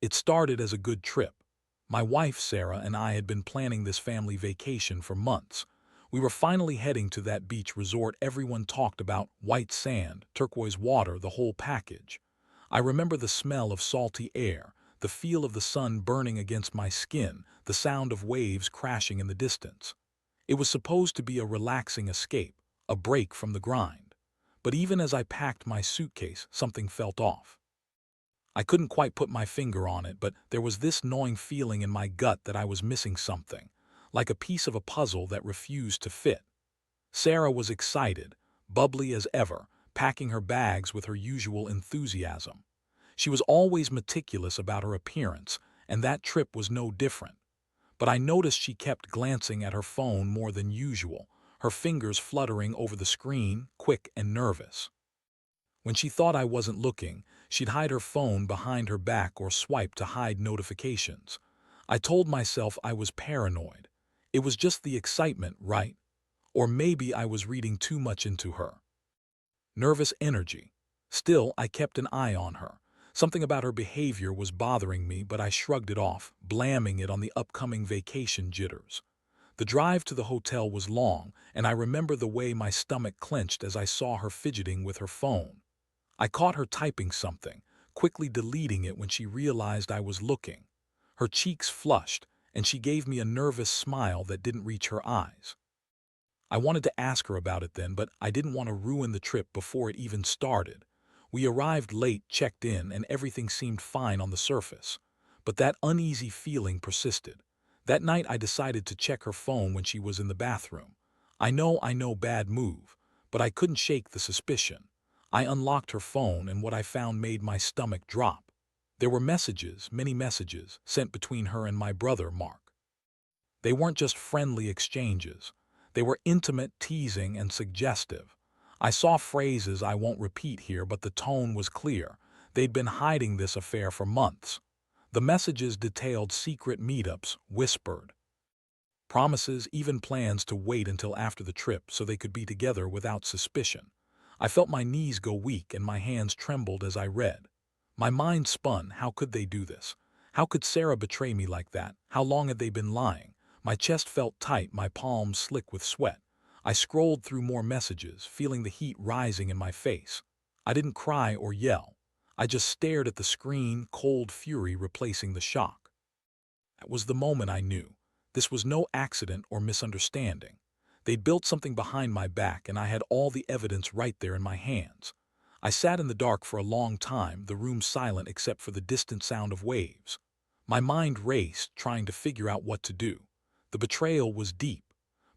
It started as a good trip. My wife, Sarah, and I had been planning this family vacation for months. We were finally heading to that beach resort everyone talked about: white sand, turquoise water, the whole package. I remember the smell of salty air, the feel of the sun burning against my skin, the sound of waves crashing in the distance. It was supposed to be a relaxing escape, a break from the grind. But even as I packed my suitcase, something felt off. I couldn't quite put my finger on it, but there was this gnawing feeling in my gut that I was missing something, like a piece of a puzzle that refused to fit. Sarah was excited, bubbly as ever, packing her bags with her usual enthusiasm. She was always meticulous about her appearance, and that trip was no different. But I noticed she kept glancing at her phone more than usual, her fingers fluttering over the screen, quick and nervous. When she thought I wasn't looking, she'd hide her phone behind her back or swipe to hide notifications. I told myself I was paranoid. It was just the excitement, right? Or maybe I was reading too much into her. Nervous energy. Still, I kept an eye on her. Something about her behavior was bothering me, but I shrugged it off, blaming it on the upcoming vacation jitters. The drive to the hotel was long, and I remember the way my stomach clenched as I saw her fidgeting with her phone. I caught her typing something, quickly deleting it when she realized I was looking. Her cheeks flushed, and she gave me a nervous smile that didn't reach her eyes. I wanted to ask her about it then, but I didn't want to ruin the trip before it even started. We arrived late, checked in, and everything seemed fine on the surface. But that uneasy feeling persisted. That night I decided to check her phone when she was in the bathroom. I know, bad move, but I couldn't shake the suspicion. I unlocked her phone, and what I found made my stomach drop. There were messages, many messages, sent between her and my brother, Mark. They weren't just friendly exchanges. They were intimate, teasing, and suggestive. I saw phrases I won't repeat here, but the tone was clear. They'd been hiding this affair for months. The messages detailed secret meetups, whispered promises, even plans to wait until after the trip so they could be together without suspicion. I felt my knees go weak and my hands trembled as I read. My mind spun. How could they do this? How could Sarah betray me like that? How long had they been lying? My chest felt tight, my palms slick with sweat. I scrolled through more messages, feeling the heat rising in my face. I didn't cry or yell. I just stared at the screen, cold fury replacing the shock. That was the moment I knew. This was no accident or misunderstanding. They'd built something behind my back, and I had all the evidence right there in my hands. I sat in the dark for a long time, the room silent except for the distant sound of waves. My mind raced, trying to figure out what to do. The betrayal was deep,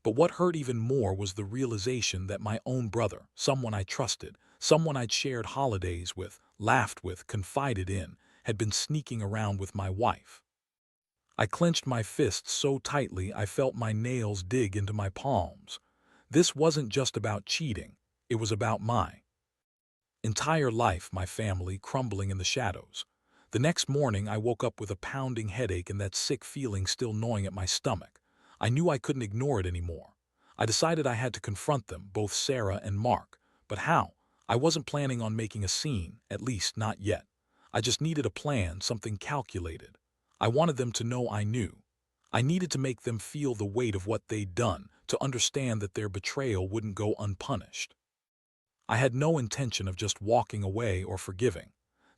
but what hurt even more was the realization that my own brother, someone I trusted, someone I'd shared holidays with, laughed with, confided in, had been sneaking around with my wife. I clenched my fists so tightly I felt my nails dig into my palms. This wasn't just about cheating, it was about my entire life, my family crumbling in the shadows. The next morning I woke up with a pounding headache and that sick feeling still gnawing at my stomach. I knew I couldn't ignore it anymore. I decided I had to confront them, both Sarah and Mark. But how? I wasn't planning on making a scene, at least not yet. I just needed a plan, something calculated. I wanted them to know I knew. I needed to make them feel the weight of what they'd done, to understand that their betrayal wouldn't go unpunished. I had no intention of just walking away or forgiving.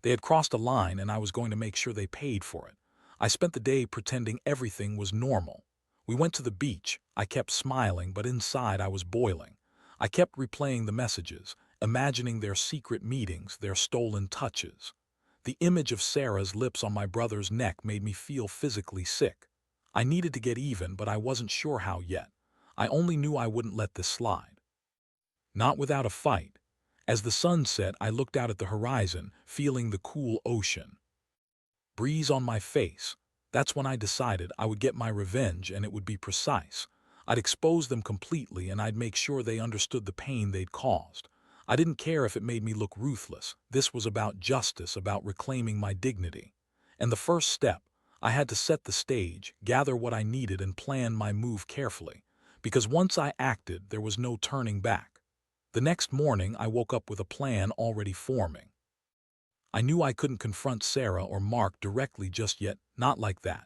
They had crossed a line and I was going to make sure they paid for it. I spent the day pretending everything was normal. We went to the beach. I kept smiling, but inside I was boiling. I kept replaying the messages, imagining their secret meetings, their stolen touches. The image of Sarah's lips on my brother's neck made me feel physically sick. I needed to get even, but I wasn't sure how yet. I only knew I wouldn't let this slide. Not without a fight. As the sun set, I looked out at the horizon, feeling the cool ocean breeze on my face. That's when I decided I would get my revenge, and it would be precise. I'd expose them completely, and I'd make sure they understood the pain they'd caused. I didn't care if it made me look ruthless. This was about justice, about reclaiming my dignity. And the first step, I had to set the stage, gather what I needed, and plan my move carefully. Because once I acted, there was no turning back. The next morning, I woke up with a plan already forming. I knew I couldn't confront Sarah or Mark directly just yet, not like that.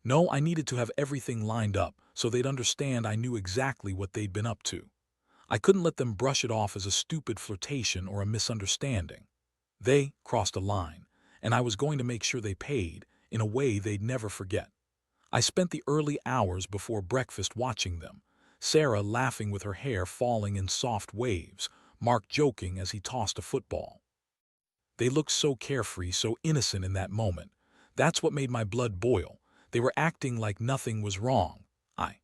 No, I needed to have everything lined up so they'd understand I knew exactly what they'd been up to. I couldn't let them brush it off as a stupid flirtation or a misunderstanding. They crossed a line, and I was going to make sure they paid in a way they'd never forget. I spent the early hours before breakfast watching them, Sarah laughing with her hair falling in soft waves, Mark joking as he tossed a football. They looked so carefree, so innocent in that moment. That's what made my blood boil. They were acting like nothing was wrong. I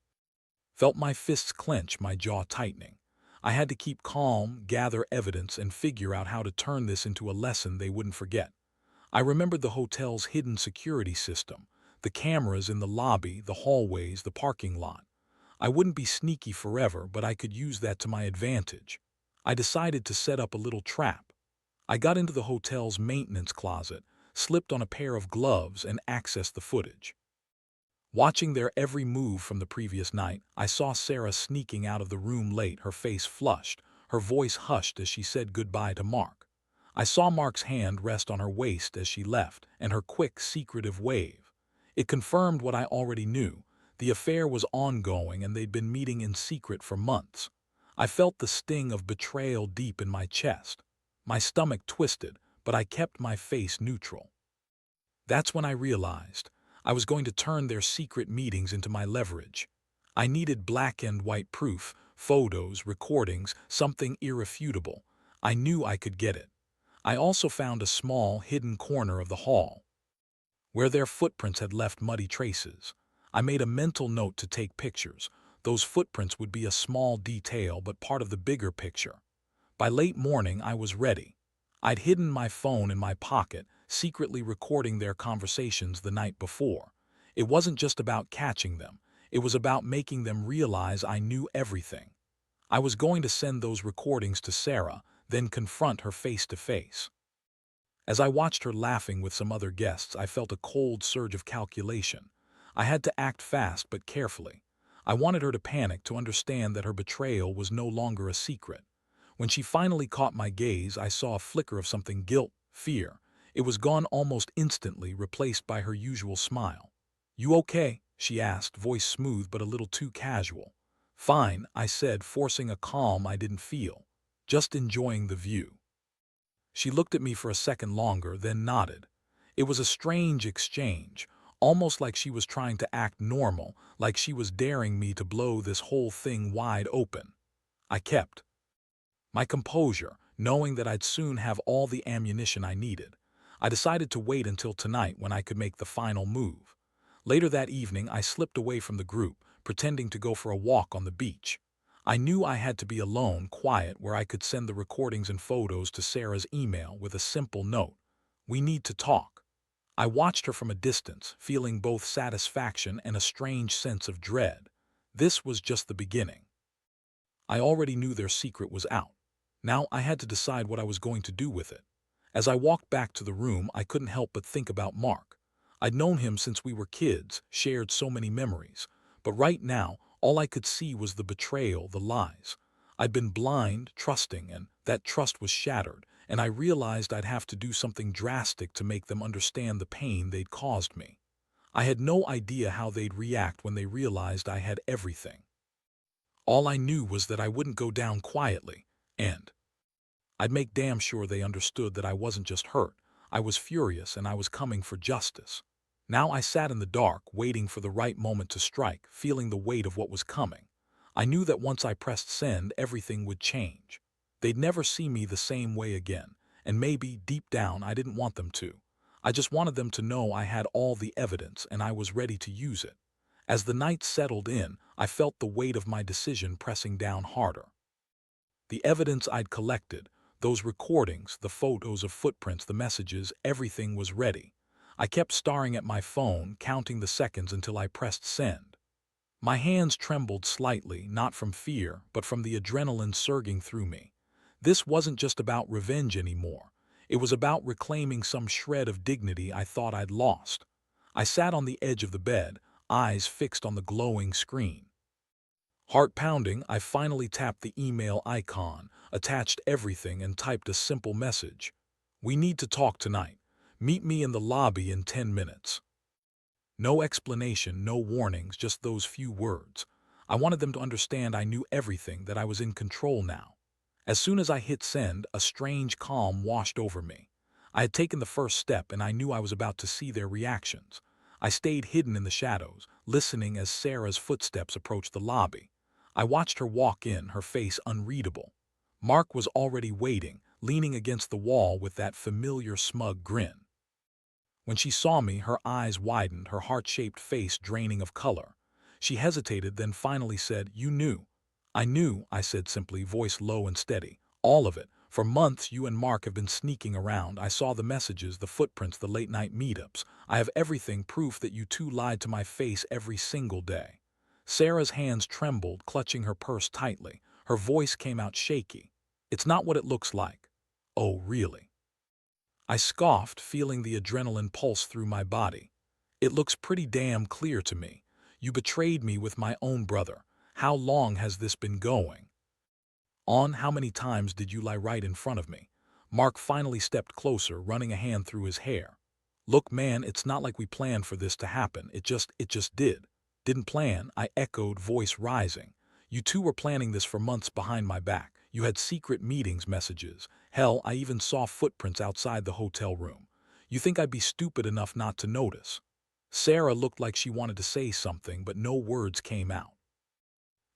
felt my fists clench, my jaw tightening. I had to keep calm, gather evidence, and figure out how to turn this into a lesson they wouldn't forget. I remembered the hotel's hidden security system, the cameras in the lobby, the hallways, the parking lot. I wouldn't be sneaky forever, but I could use that to my advantage. I decided to set up a little trap. I got into the hotel's maintenance closet, slipped on a pair of gloves, and accessed the footage. Watching their every move from the previous night, I saw Sarah sneaking out of the room late, her face flushed, her voice hushed as she said goodbye to Mark. I saw Mark's hand rest on her waist as she left, and her quick, secretive wave. It confirmed what I already knew. The affair was ongoing and they'd been meeting in secret for months. I felt the sting of betrayal deep in my chest. My stomach twisted, but I kept my face neutral. That's when I realized I was going to turn their secret meetings into my leverage. I needed black and white proof, photos, recordings, something irrefutable. I knew I could get it. I also found a small, hidden corner of the hall, where their footprints had left muddy traces. I made a mental note to take pictures. Those footprints would be a small detail, but part of the bigger picture. By late morning, I was ready. I'd hidden my phone in my pocket, secretly recording their conversations the night before. It wasn't just about catching them. It was about making them realize I knew everything. I was going to send those recordings to Sarah, then confront her face to face. As I watched her laughing with some other guests, I felt a cold surge of calculation. I had to act fast but carefully. I wanted her to panic, to understand that her betrayal was no longer a secret. When she finally caught my gaze, I saw a flicker of something: guilt, fear. It was gone almost instantly, replaced by her usual smile. "You okay?" she asked, voice smooth but a little too casual. "Fine," I said, forcing a calm I didn't feel. "Just enjoying the view." She looked at me for a second longer, then nodded. It was a strange exchange, almost like she was trying to act normal, like she was daring me to blow this whole thing wide open. I kept my composure, knowing that I'd soon have all the ammunition I needed. I decided to wait until tonight, when I could make the final move. Later that evening, I slipped away from the group, pretending to go for a walk on the beach. I knew I had to be alone, quiet, where I could send the recordings and photos to Sarah's email with a simple note: "We need to talk." I watched her from a distance, feeling both satisfaction and a strange sense of dread. This was just the beginning. I already knew their secret was out. Now I had to decide what I was going to do with it. As I walked back to the room, I couldn't help but think about Mark. I'd known him since we were kids, shared so many memories. But right now, all I could see was the betrayal, the lies. I'd been blind, trusting, and that trust was shattered, and I realized I'd have to do something drastic to make them understand the pain they'd caused me. I had no idea how they'd react when they realized I had everything. All I knew was that I wouldn't go down quietly, and I'd make damn sure they understood that I wasn't just hurt. I was furious, and I was coming for justice. Now I sat in the dark, waiting for the right moment to strike, feeling the weight of what was coming. I knew that once I pressed send, everything would change. They'd never see me the same way again, and maybe, deep down, I didn't want them to. I just wanted them to know I had all the evidence and I was ready to use it. As the night settled in, I felt the weight of my decision pressing down harder. The evidence I'd collected, those recordings, the photos of footprints, the messages, everything was ready. I kept staring at my phone, counting the seconds until I pressed send. My hands trembled slightly, not from fear, but from the adrenaline surging through me. This wasn't just about revenge anymore. It was about reclaiming some shred of dignity I thought I'd lost. I sat on the edge of the bed, eyes fixed on the glowing screen. Heart pounding, I finally tapped the email icon, attached everything, and typed a simple message: We need to talk tonight. Meet me in the lobby in 10 minutes. No explanation, no warnings, just those few words. I wanted them to understand I knew everything, that I was in control now. As soon as I hit send, a strange calm washed over me. I had taken the first step and I knew I was about to see their reactions. I stayed hidden in the shadows, listening as Sarah's footsteps approached the lobby. I watched her walk in, her face unreadable. Mark was already waiting, leaning against the wall with that familiar smug grin. When she saw me, her eyes widened, her heart-shaped face draining of color. She hesitated, then finally said, "You knew." "I knew," I said simply, voice low and steady. "All of it. For months you and Mark have been sneaking around. I saw the messages, the footprints, the late-night meetups. I have everything, proof that you two lied to my face every single day." Sarah's hands trembled, clutching her purse tightly. Her voice came out shaky. "It's not what it looks like." "Oh, really?" I scoffed, feeling the adrenaline pulse through my body. "It looks pretty damn clear to me. You betrayed me with my own brother. How long has this been going on? How many times did you lie right in front of me?" Mark finally stepped closer, running a hand through his hair. "Look, man, it's not like we planned for this to happen. It just did." "Didn't plan," I echoed, voice rising. "You two were planning this for months behind my back. You had secret meetings, messages. Hell, I even saw footprints outside the hotel room. You think I'd be stupid enough not to notice?" Sarah looked like she wanted to say something, but no words came out.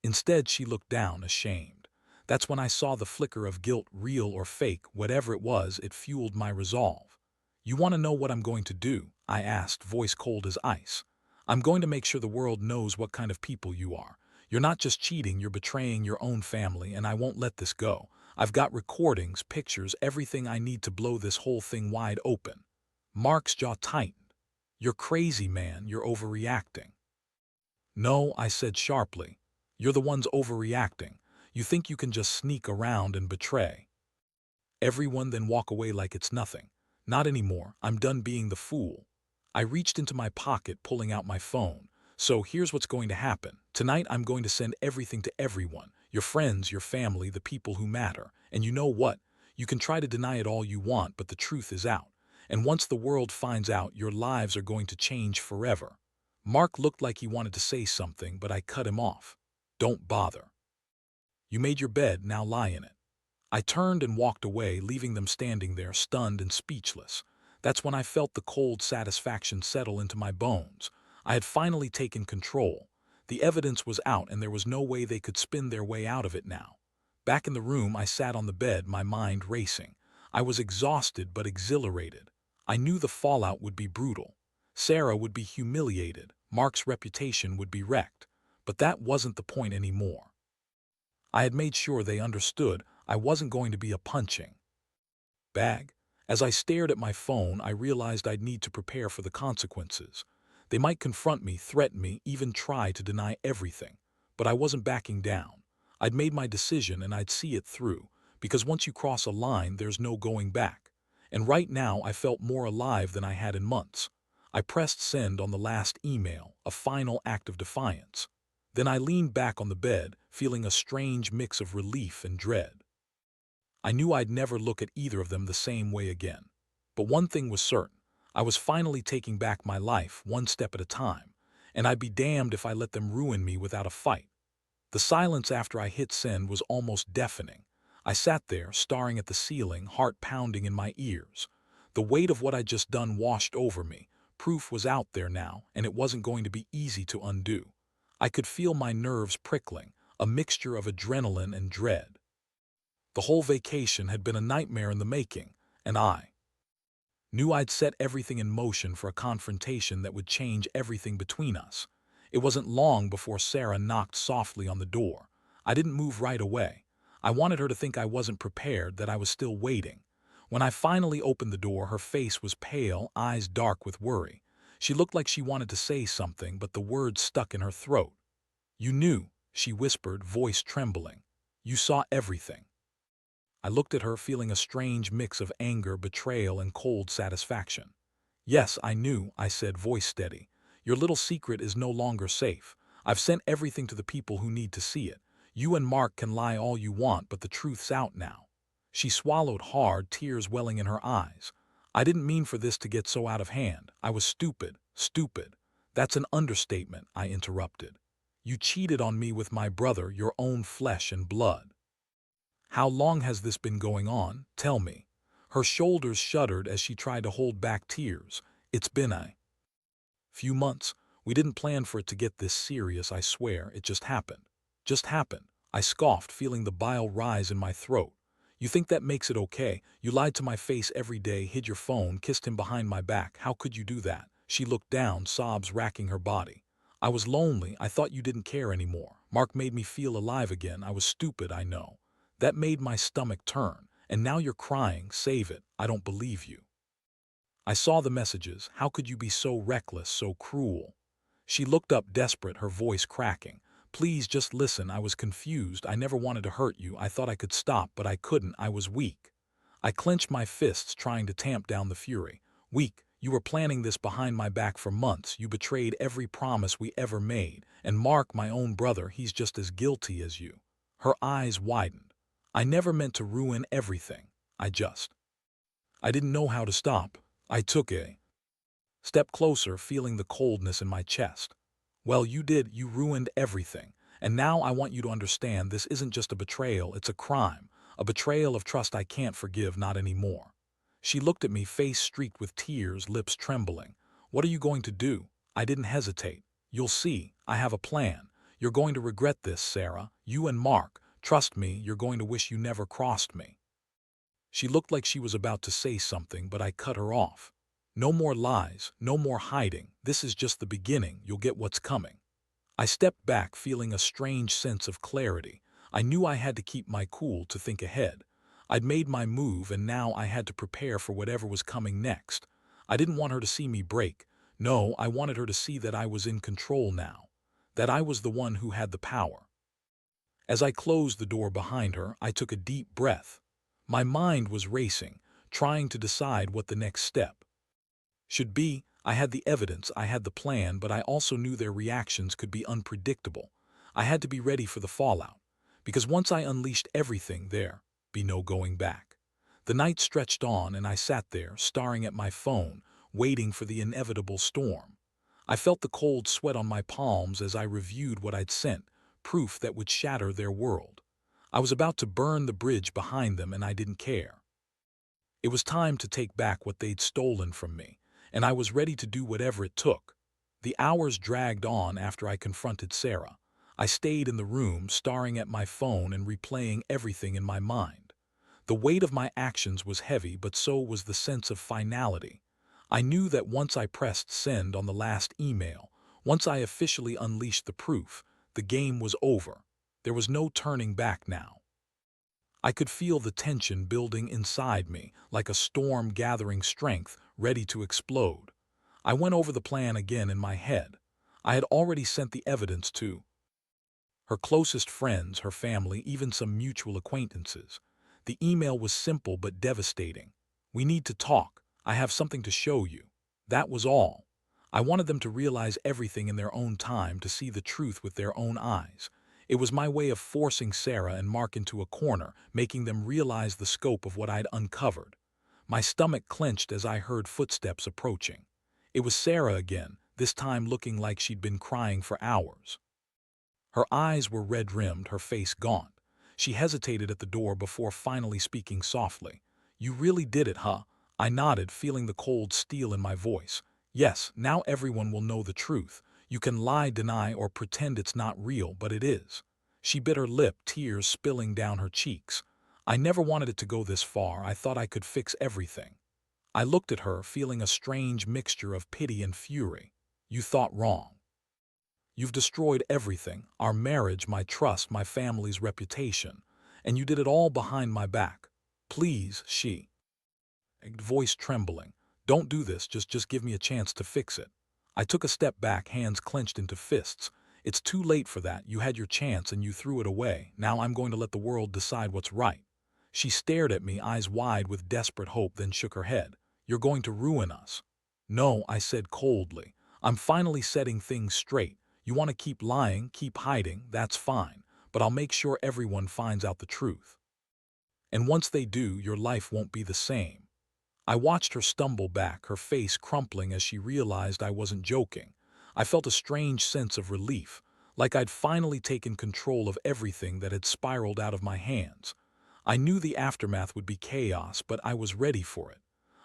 Instead, she looked down, ashamed. That's when I saw the flicker of guilt, real or fake, whatever it was, it fueled my resolve. "You want to know what I'm going to do?" I asked, voice cold as ice. "I'm going to make sure the world knows what kind of people you are. You're not just cheating, you're betraying your own family, and I won't let this go. I've got recordings, pictures, everything I need to blow this whole thing wide open." Mark's jaw tightened. "You're crazy, man, you're overreacting." "No," I said sharply. "You're the ones overreacting. You think you can just sneak around and betray everyone, then walk away like it's nothing. Not anymore. I'm done being the fool." I reached into my pocket, pulling out my phone. "So here's what's going to happen. Tonight I'm going to send everything to everyone. Your friends, your family, the people who matter. And you know what? You can try to deny it all you want, but the truth is out. And once the world finds out, your lives are going to change forever." Mark looked like he wanted to say something, but I cut him off. "Don't bother. You made your bed, now lie in it." I turned and walked away, leaving them standing there, stunned and speechless. That's when I felt the cold satisfaction settle into my bones. I had finally taken control. The evidence was out, and there was no way they could spin their way out of it now. Back in the room, I sat on the bed, my mind racing. I was exhausted but exhilarated. I knew the fallout would be brutal. Sarah would be humiliated. Mark's reputation would be wrecked. But that wasn't the point anymore. I had made sure they understood I wasn't going to be a punching bag. As I stared at my phone, I realized I'd need to prepare for the consequences. They might confront me, threaten me, even try to deny everything. But I wasn't backing down. I'd made my decision and I'd see it through, because once you cross a line, there's no going back. And right now, I felt more alive than I had in months. I pressed send on the last email, a final act of defiance. Then I leaned back on the bed, feeling a strange mix of relief and dread. I knew I'd never look at either of them the same way again. But one thing was certain. I was finally taking back my life, one step at a time, and I'd be damned if I let them ruin me without a fight. The silence after I hit send was almost deafening. I sat there, staring at the ceiling, heart pounding in my ears. The weight of what I'd just done washed over me. Proof was out there now, and it wasn't going to be easy to undo. I could feel my nerves prickling, a mixture of adrenaline and dread. The whole vacation had been a nightmare in the making, and I knew I'd set everything in motion for a confrontation that would change everything between us. It wasn't long before Sarah knocked softly on the door. I didn't move right away. I wanted her to think I wasn't prepared, that I was still waiting. When I finally opened the door, her face was pale, eyes dark with worry. She looked like she wanted to say something, but the words stuck in her throat. "You knew," she whispered, voice trembling. "You saw everything." I looked at her, feeling a strange mix of anger, betrayal, and cold satisfaction. "Yes, I knew," I said, voice steady. "Your little secret is no longer safe. I've sent everything to the people who need to see it. You and Mark can lie all you want, but the truth's out now." She swallowed hard, tears welling in her eyes. I didn't mean for this to get so out of hand. I was stupid. Stupid. That's an understatement, I interrupted. You cheated on me with my brother, your own flesh and blood. How long has this been going on? Tell me. Her shoulders shuddered as she tried to hold back tears. It's been a few months. We didn't plan for it to get this serious, I swear. It just happened. Just happened. I scoffed, feeling the bile rise in my throat. You think that makes it okay? You lied to my face every day, hid your phone, kissed him behind my back. How could you do that? She looked down, sobs racking her body. I was lonely. I thought you didn't care anymore. Mark made me feel alive again. I was stupid, I know. That made my stomach turn. And now you're crying. Save it. I don't believe you. I saw the messages. How could you be so reckless, so cruel? She looked up desperate, her voice cracking. Please just listen. I was confused. I never wanted to hurt you. I thought I could stop, but I couldn't. I was weak. I clenched my fists, trying to tamp down the fury. Weak. You were planning this behind my back for months. You betrayed every promise we ever made. And Mark, my own brother, he's just as guilty as you. Her eyes widened. I never meant to ruin everything. I didn't know how to stop. I took a step closer, feeling the coldness in my chest. Well, you did. You ruined everything. And now I want you to understand this isn't just a betrayal, it's a crime. A betrayal of trust I can't forgive, not anymore. She looked at me, face streaked with tears, lips trembling. What are you going to do? I didn't hesitate. You'll see. I have a plan. You're going to regret this, Sarah. You and Mark. Trust me, you're going to wish you never crossed me. She looked like she was about to say something, but I cut her off. No more lies, no more hiding. This is just the beginning. You'll get what's coming. I stepped back, feeling a strange sense of clarity. I knew I had to keep my cool to think ahead. I'd made my move, and now I had to prepare for whatever was coming next. I didn't want her to see me break. No, I wanted her to see that I was in control now, that I was the one who had the power. As I closed the door behind her, I took a deep breath. My mind was racing, trying to decide what the next step should be. I had the evidence, I had the plan, but I also knew their reactions could be unpredictable. I had to be ready for the fallout, because once I unleashed everything, there'd be no going back. The night stretched on, and I sat there, staring at my phone, waiting for the inevitable storm. I felt the cold sweat on my palms as I reviewed what I'd sent, proof that would shatter their world. I was about to burn the bridge behind them, and I didn't care. It was time to take back what they'd stolen from me, and I was ready to do whatever it took. The hours dragged on after I confronted Sarah. I stayed in the room, staring at my phone and replaying everything in my mind. The weight of my actions was heavy, but so was the sense of finality. I knew that once I pressed send on the last email, once I officially unleashed the proof, the game was over. There was no turning back now. I could feel the tension building inside me, like a storm gathering strength, ready to explode. I went over the plan again in my head. I had already sent the evidence to her closest friends, her family, even some mutual acquaintances. The email was simple but devastating. We need to talk. I have something to show you. That was all. I wanted them to realize everything in their own time, to see the truth with their own eyes. It was my way of forcing Sarah and Mark into a corner, making them realize the scope of what I'd uncovered. My stomach clenched as I heard footsteps approaching. It was Sarah again, this time looking like she'd been crying for hours. Her eyes were red-rimmed, her face gaunt. She hesitated at the door before finally speaking softly. You really did it, huh? I nodded, feeling the cold steel in my voice. Yes, now everyone will know the truth. You can lie, deny, or pretend it's not real, but it is. She bit her lip, tears spilling down her cheeks. I never wanted it to go this far. I thought I could fix everything. I looked at her, feeling a strange mixture of pity and fury. You thought wrong. You've destroyed everything, our marriage, my trust, my family's reputation, and you did it all behind my back. Please, she voice trembling. Don't do this, just give me a chance to fix it. I took a step back, hands clenched into fists. It's too late for that. You had your chance and you threw it away. Now I'm going to let the world decide what's right. She stared at me, eyes wide with desperate hope, then shook her head. You're going to ruin us. No, I said coldly. I'm finally setting things straight. You want to keep lying, keep hiding, that's fine. But I'll make sure everyone finds out the truth. And once they do, your life won't be the same. I watched her stumble back, her face crumpling as she realized I wasn't joking. I felt a strange sense of relief, like I'd finally taken control of everything that had spiraled out of my hands. I knew the aftermath would be chaos, but I was ready for it.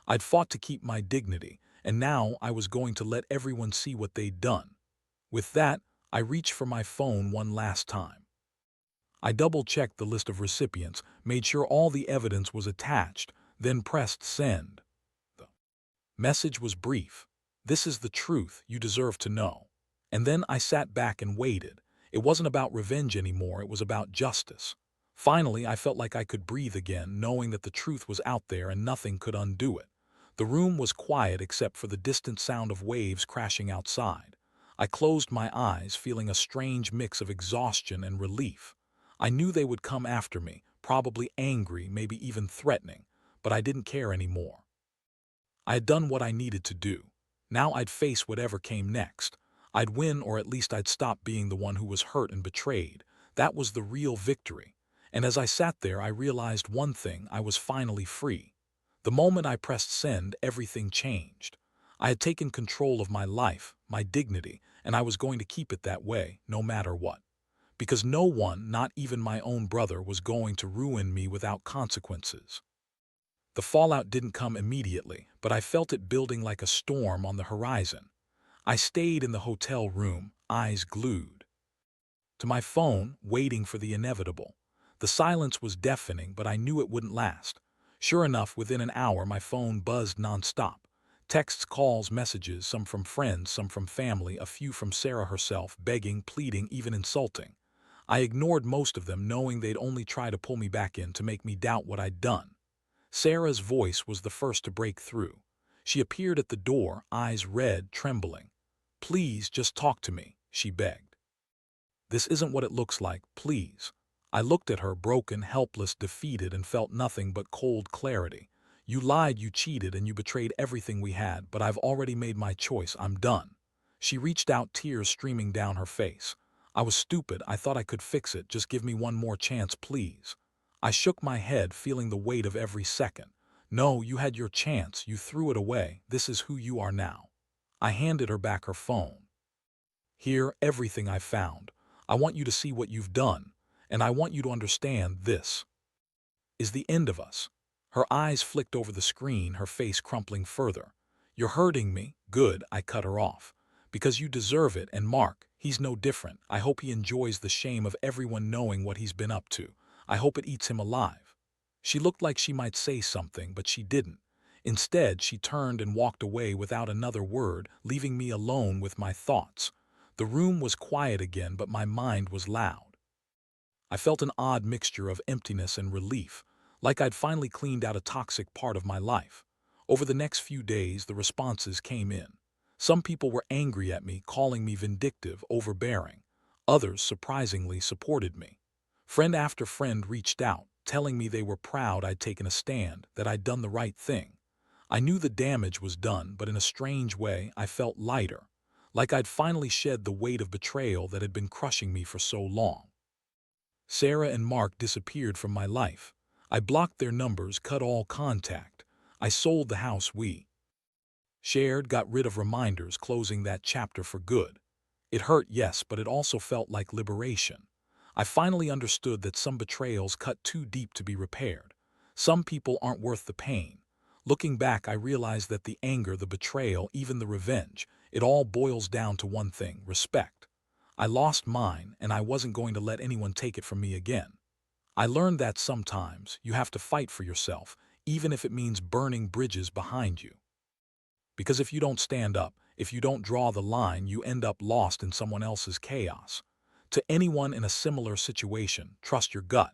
I'd fought to keep my dignity, and now I was going to let everyone see what they'd done. With that, I reached for my phone one last time. I double-checked the list of recipients, made sure all the evidence was attached, then pressed send. The message was brief. "This is the truth you deserve to know." And then I sat back and waited. It wasn't about revenge anymore, it was about justice. Finally, I felt like I could breathe again, knowing that the truth was out there and nothing could undo it. The room was quiet except for the distant sound of waves crashing outside. I closed my eyes, feeling a strange mix of exhaustion and relief. I knew they would come after me, probably angry, maybe even threatening, but I didn't care anymore. I had done what I needed to do. Now I'd face whatever came next. I'd win, or at least I'd stop being the one who was hurt and betrayed. That was the real victory. And as I sat there, I realized one thing: I was finally free. The moment I pressed send, everything changed. I had taken control of my life, my dignity, and I was going to keep it that way, no matter what. Because no one, not even my own brother, was going to ruin me without consequences. The fallout didn't come immediately, but I felt it building like a storm on the horizon. I stayed in the hotel room, eyes glued to my phone, waiting for the inevitable. The silence was deafening, but I knew it wouldn't last. Sure enough, within an hour, my phone buzzed nonstop. Texts, calls, messages, some from friends, some from family, a few from Sarah herself, begging, pleading, even insulting. I ignored most of them, knowing they'd only try to pull me back in to make me doubt what I'd done. Sarah's voice was the first to break through. She appeared at the door, eyes red, trembling. "Please, just talk to me," she begged. "This isn't what it looks like, please." I looked at her, broken, helpless, defeated, and felt nothing but cold clarity. "You lied, you cheated, and you betrayed everything we had, but I've already made my choice. I'm done." She reached out, tears streaming down her face. "I was stupid. I thought I could fix it. Just give me one more chance, please." I shook my head, feeling the weight of every second. "No, you had your chance. You threw it away. This is who you are now." I handed her back her phone. "Here, everything I found. I want you to see what you've done, and I want you to understand this is the end of us." Her eyes flicked over the screen, her face crumpling further. "You're hurting me." "Good," I cut her off. "Because you deserve it, and Mark, he's no different. I hope he enjoys the shame of everyone knowing what he's been up to. I hope it eats him alive." She looked like she might say something, but she didn't. Instead, she turned and walked away without another word, leaving me alone with my thoughts. The room was quiet again, but my mind was loud. I felt an odd mixture of emptiness and relief, like I'd finally cleaned out a toxic part of my life. Over the next few days, the responses came in. Some people were angry at me, calling me vindictive, overbearing. Others, surprisingly, supported me. Friend after friend reached out, telling me they were proud I'd taken a stand, that I'd done the right thing. I knew the damage was done, but in a strange way, I felt lighter, like I'd finally shed the weight of betrayal that had been crushing me for so long. Sarah and Mark disappeared from my life. I blocked their numbers, cut all contact. I sold the house we shared, got rid of reminders, closing that chapter for good. It hurt, yes, but it also felt like liberation. I finally understood that some betrayals cut too deep to be repaired. Some people aren't worth the pain. Looking back, I realized that the anger, the betrayal, even the revenge, it all boils down to one thing: respect. I lost mine, and I wasn't going to let anyone take it from me again. I learned that sometimes you have to fight for yourself, even if it means burning bridges behind you. Because if you don't stand up, if you don't draw the line, you end up lost in someone else's chaos. To anyone in a similar situation, trust your gut.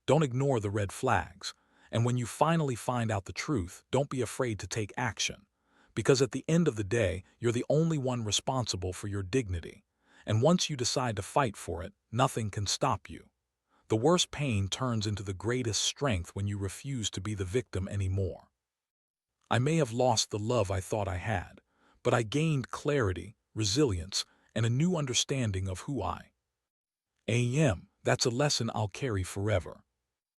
Don't ignore the red flags. And when you finally find out the truth, don't be afraid to take action. Because at the end of the day, you're the only one responsible for your dignity. And once you decide to fight for it, nothing can stop you. The worst pain turns into the greatest strength when you refuse to be the victim anymore. I may have lost the love I thought I had, but I gained clarity, resilience, and a new understanding of who I am. That's a lesson I'll carry forever.